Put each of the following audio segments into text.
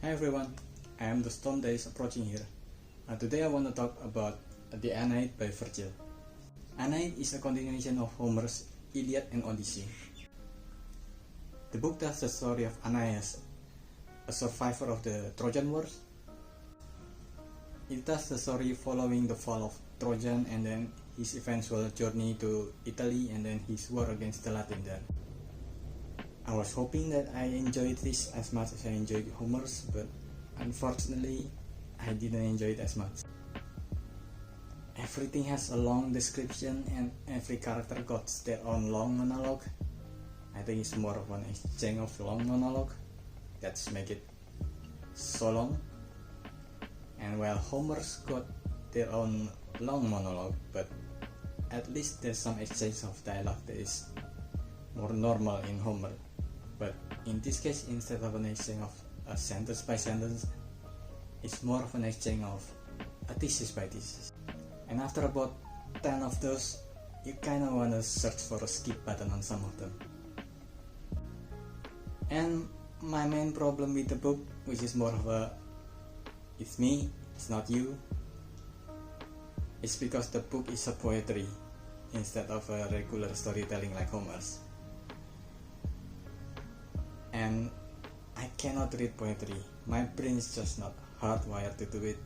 Hi everyone, I am the storm that is approaching here. Today I want to talk about the Anaeid by Virgil. Anaeid is a continuation of Homer's Iliad and Odyssey. The book tells the story of Aeneas, a survivor of the Trojan Wars. It tells the story following the fall of Trojan and then his eventual journey to Italy and then his war against the Latin there. I was hoping that I enjoyed this as much as I enjoyed Homer's, but unfortunately I didn't enjoy it as much. Everything has a long description and every character got their own long monologue. I think it's more of an exchange of long monologue that's make it so long. And while Homer's got their own long monologue, but at least there's some exchange of dialogue that is more normal in Homer. But in this case, instead of an exchange of a sentence by sentence, it's more of an exchange of a thesis by thesis. And after about 10 of those, you kinda wanna search for a skip button on some of them. And my main problem with the book, which is more of a it's me, it's not you, it's because the book is a poetry instead of a regular storytelling like Homer's. And I cannot read poetry. My brain is just not hardwired to do it.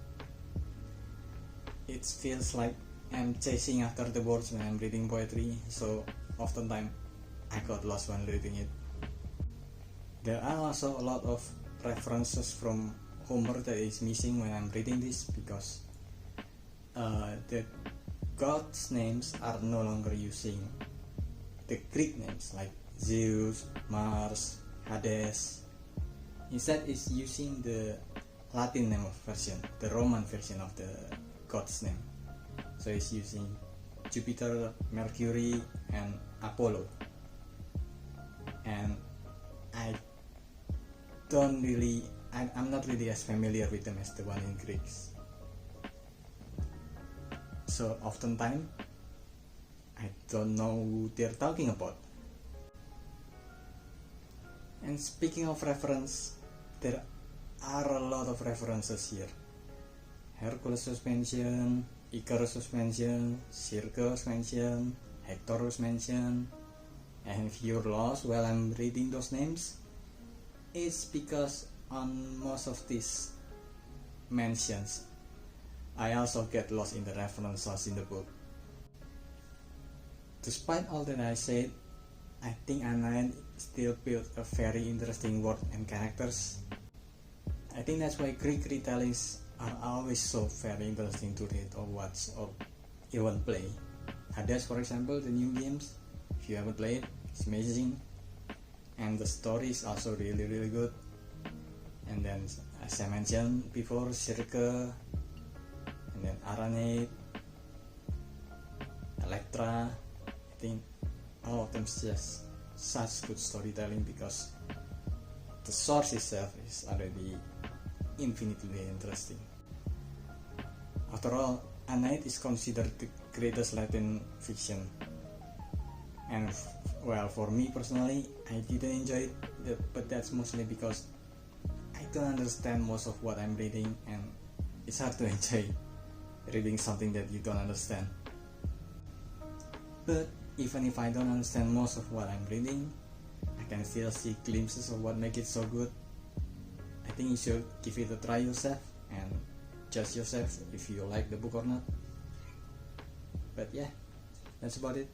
It feels like I'm chasing after the words when I'm reading poetry, so oftentimes I got lost when reading it. There are also a lot of references from Homer that is missing when I'm reading this, because the gods' names are no longer using the Greek names like Zeus, Mars, Hades. Instead it's using the Latin name of version, the Roman version of the god's name. So it's using Jupiter, Mercury and Apollo. And I'm not really as familiar with them as the one in Greeks. So oftentimes I don't know who they're talking about. And speaking of reference, there are a lot of references here. Hercules was mentioned, Icarus was mentioned, Circe was mentioned, Hector was mentioned. And if you're lost while I'm reading those names, it's because on most of these mentions, I also get lost in the references in the book. Despite all that I said, I think Anaeid still built a very interesting world and characters. I think that's why Greek retellings are always so very interesting to read or watch or even play. Hades, for example, the new games, if you haven't played, it's amazing. And the story is also really good. And then, as I mentioned before, Circe, and then Anaeid, Electra, I think all of them is just such good storytelling because the source itself is already infinitely interesting. After all, Anaeid is considered the greatest Latin fiction. And well, for me personally, I didn't enjoy it, but that's mostly because I don't understand most of what I'm reading, and it's hard to enjoy reading something that you don't understand. But even if I don't understand most of what I'm reading, I can still see glimpses of what makes it so good. I think you should give it a try yourself and judge yourself if you like the book or not. But yeah, that's about it.